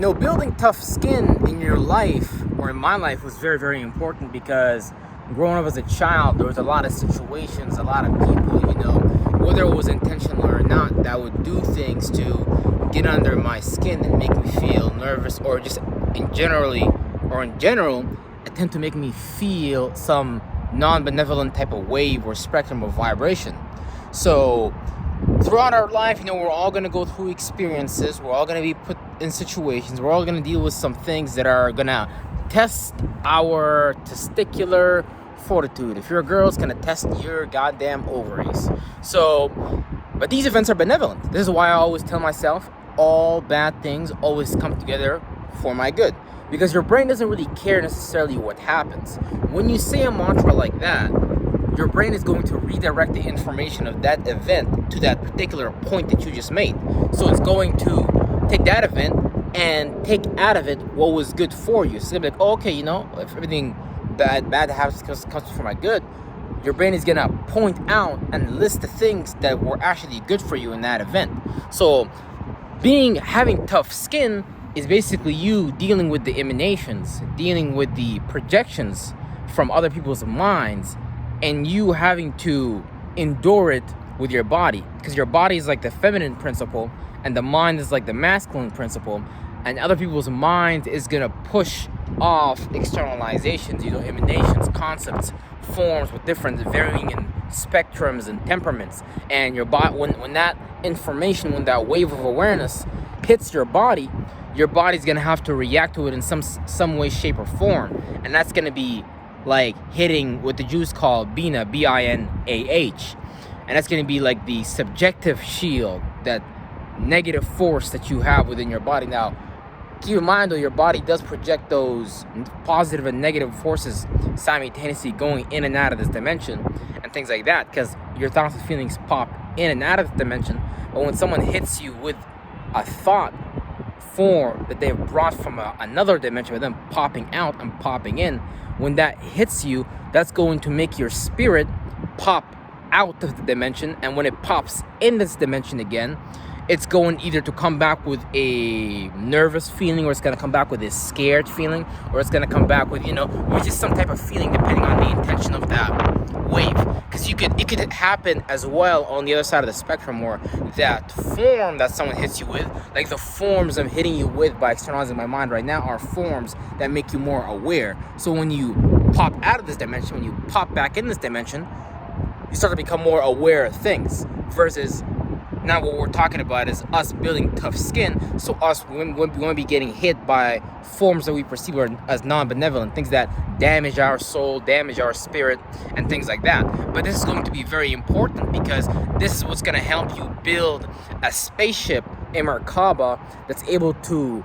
Building tough skin in your life, or in my life, was very, very important because growing up as a child, there was a lot of situations, a lot of people, whether it was intentional or not, that would do things to get under my skin and make me feel nervous, or just in general, attempt to make me feel some non-benevolent type of wave or spectrum of vibration. So throughout our life, we're all going to go through experiences. We're all going to be put in situations. We're all going to deal with some things that are going to test our testicular fortitude. If you're a girl, it's going to test your goddamn ovaries. But these events are benevolent. This is why I always tell myself all bad things always come together for my good. Because your brain doesn't really care necessarily what happens. When you say a mantra like that, your brain is going to redirect the information of that event to that particular point that you just made. So it's going to take that event and take out of it what was good for you. So they'll be like, okay, if everything bad happens comes for my good, your brain is gonna point out and list the things that were actually good for you in that event. So having tough skin is basically you dealing with the emanations, dealing with the projections from other people's minds, and you having to endure it with your body, because your body is like the feminine principle and the mind is like the masculine principle, and other people's minds is gonna push off externalizations, emanations, concepts, forms with different varying in spectrums and temperaments. And your body, when that information, when that wave of awareness hits your body's gonna have to react to it in some way, shape, or form, and that's gonna be like hitting what the Jews call Bina, B-I-N-A-H. And that's going to be like the subjective shield, that negative force that you have within your body. Now, keep in mind though, your body does project those positive and negative forces simultaneously going in and out of this dimension and things like that, because your thoughts and feelings pop in and out of the dimension. But when someone hits you with a thought form that they've brought from another dimension, with them popping out and popping in, when that hits you, that's going to make your spirit pop out of the dimension. And when it pops in this dimension again, it's going either to come back with a nervous feeling, or it's going to come back with a scared feeling, or it's going to come back with, with just some type of feeling, depending on the intention of that wave. Because it could happen as well on the other side of the spectrum, where that form that someone hits you with, like the forms I'm hitting you with by externalizing my mind right now, are forms that make you more aware. So when you pop out of this dimension, when you pop back in this dimension, you start to become more aware of things. Versus now what we're talking about is us building tough skin. So we want to be getting hit by forms that we perceive as non-benevolent, things that damage our soul, damage our spirit, and things like that. But this is going to be very important, because this is what's going to help you build a spaceship in Merkaba that's able to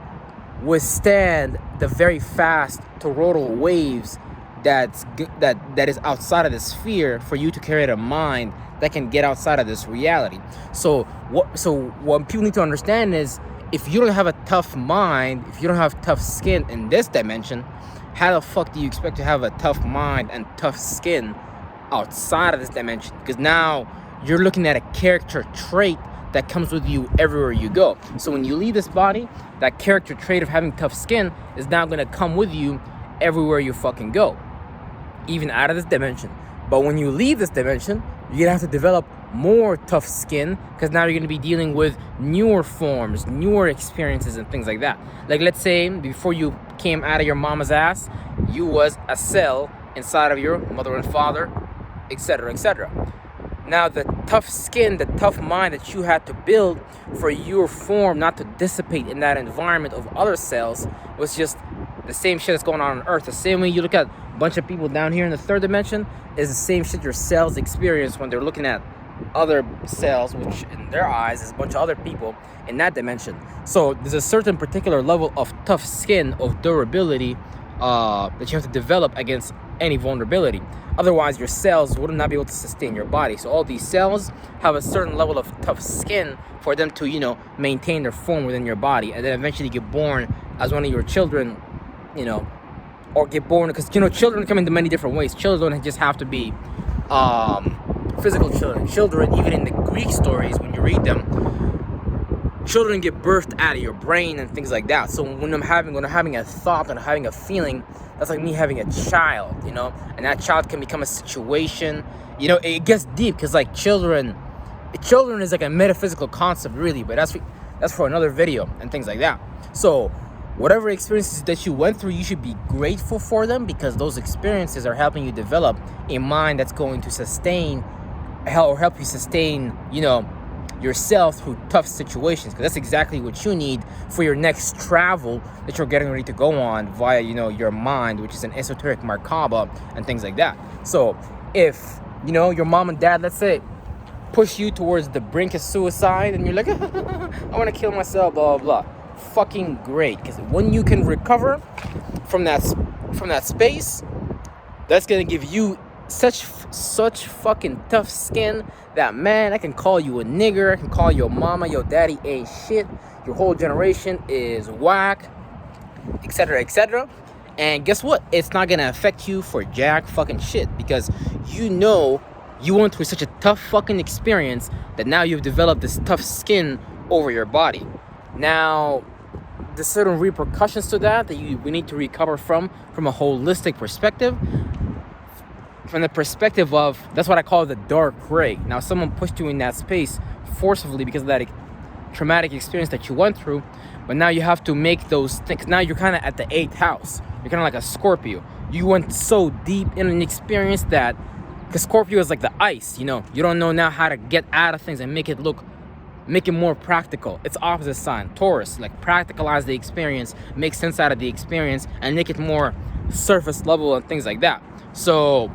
withstand the very fast toroidal waves that is outside of the sphere, for you to create a mind that can get outside of this reality. So what people need to understand is, if you don't have a tough mind, if you don't have tough skin in this dimension, how the fuck do you expect to have a tough mind and tough skin outside of this dimension? Because now you're looking at a character trait that comes with you everywhere you go. So when you leave this body, that character trait of having tough skin is now going to come with you everywhere you fucking go, even out of this dimension. But when you leave this dimension, you're gonna have to develop more tough skin, because now you're gonna be dealing with newer forms, newer experiences, and things like that. Like, let's say before you came out of your mama's ass, you was a cell inside of your mother and father, etc., etc. Now the tough skin, the tough mind that you had to build for your form not to dissipate in that environment of other cells, was just the same shit that's going on Earth. The same way you look at a bunch of people down here in the third dimension is the same shit your cells experience when they're looking at other cells, which in their eyes is a bunch of other people in that dimension. So there's a certain particular level of tough skin, of durability, that you have to develop against any vulnerability. Otherwise, your cells would not be able to sustain your body. So all these cells have a certain level of tough skin for them to, maintain their form within your body, and then eventually get born as one of your children, or get born, because children come into many different ways. Children don't just have to be physical children. Children, even in the Greek stories, when you read them, children get birthed out of your brain and things like that. So when I'm having a thought and having a feeling, that's like me having a child, you know, and that child can become a situation. You know, it gets deep because like children is like a metaphysical concept, really, but that's for another video and things like that. So whatever experiences that you went through, you should be grateful for them, because those experiences are helping you develop a mind that's going to help you sustain, you know, yourself through tough situations, because that's exactly what you need for your next travel that you're getting ready to go on via, you know, your mind, which is an esoteric Merkaba and things like that. So if, you know, your mom and dad, let's say, push you towards the brink of suicide and you're like, I want to kill myself, blah, blah, blah, fucking great, because when you can recover from that space, that's going to give you such fucking tough skin that, man, I can call you a nigger, I can call your mama, your daddy ain't shit, your whole generation is whack, etc., etc. And guess what? It's not gonna affect you for jack fucking shit, because you know you went through such a tough fucking experience that now you've developed this tough skin over your body. Now, there's certain repercussions to that we need to recover from a holistic perspective. From the perspective of, that's what I call the dark gray. Now, someone pushed you in that space forcibly because of that traumatic experience that you went through, but now you have to make those things. Now you're kind of at the 8th house. You're kind of like a Scorpio. You went so deep in an experience that, because Scorpio is like the ice, you know, you don't know now how to get out of things and make it more practical. It's opposite sign, Taurus, like practicalize the experience, make sense out of the experience, and make it more surface level and things like that. So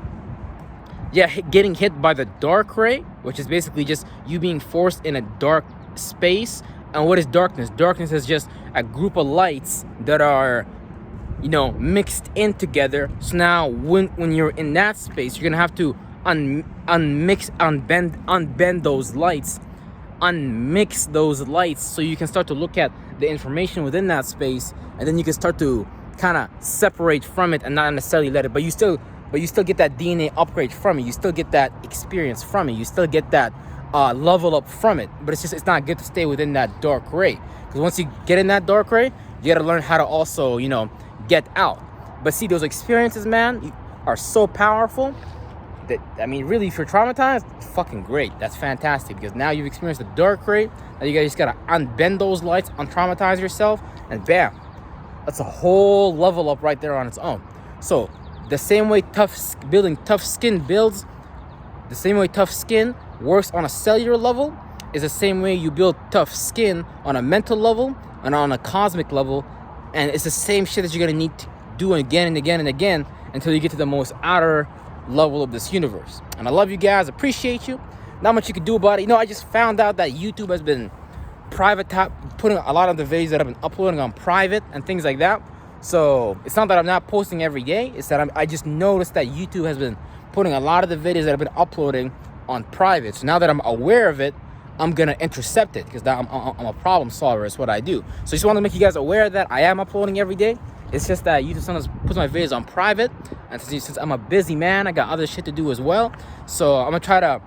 yeah, getting hit by the dark ray, which is basically just you being forced in a dark space. And what is darkness? Darkness is just a group of lights that are, you know, mixed in together. So now when you're in that space, you're gonna have to unbend those lights, unmix those lights, so you can start to look at the information within that space, and then you can start to kind of separate from it and not necessarily let it, but you still get that DNA upgrade from it. You still get that experience from it. You still get that level up from it. But it's not good to stay within that dark ray, because once you get in that dark ray, you got to learn how to also, you know, get out. But see, those experiences, man, are so powerful that, I mean, really, if you're traumatized, fucking great. That's fantastic, because now you've experienced the dark ray. Now you guys just got to unbend those lights, untraumatize yourself, and bam, that's a whole level up right there on its own. So the same way building tough skin builds, the same way tough skin works on a cellular level, is the same way you build tough skin on a mental level and on a cosmic level. And it's the same shit that you're gonna need to do again and again and again until you get to the most outer level of this universe. And I love you guys, appreciate you. Not much you can do about it. You know, I just found out that YouTube has been putting a lot of the videos that I've been uploading on private and things like that. So it's not that I'm not posting every day, it's that I just noticed that YouTube has been putting a lot of the videos that I've been uploading on private. So now that I'm aware of it, I'm gonna intercept it, because I'm a problem solver, is what I do. So just want to make you guys aware that I am uploading every day. It's just that YouTube sometimes puts my videos on private, and since I'm a busy man, I got other shit to do as well. So I'm gonna try to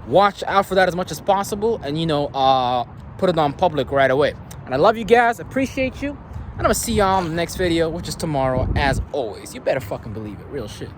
watch out for that as much as possible, and, you know, put it on public right away. And I love you guys, appreciate you. And I'm gonna see y'all in the next video, which is tomorrow, as always. You better fucking believe it. Real shit.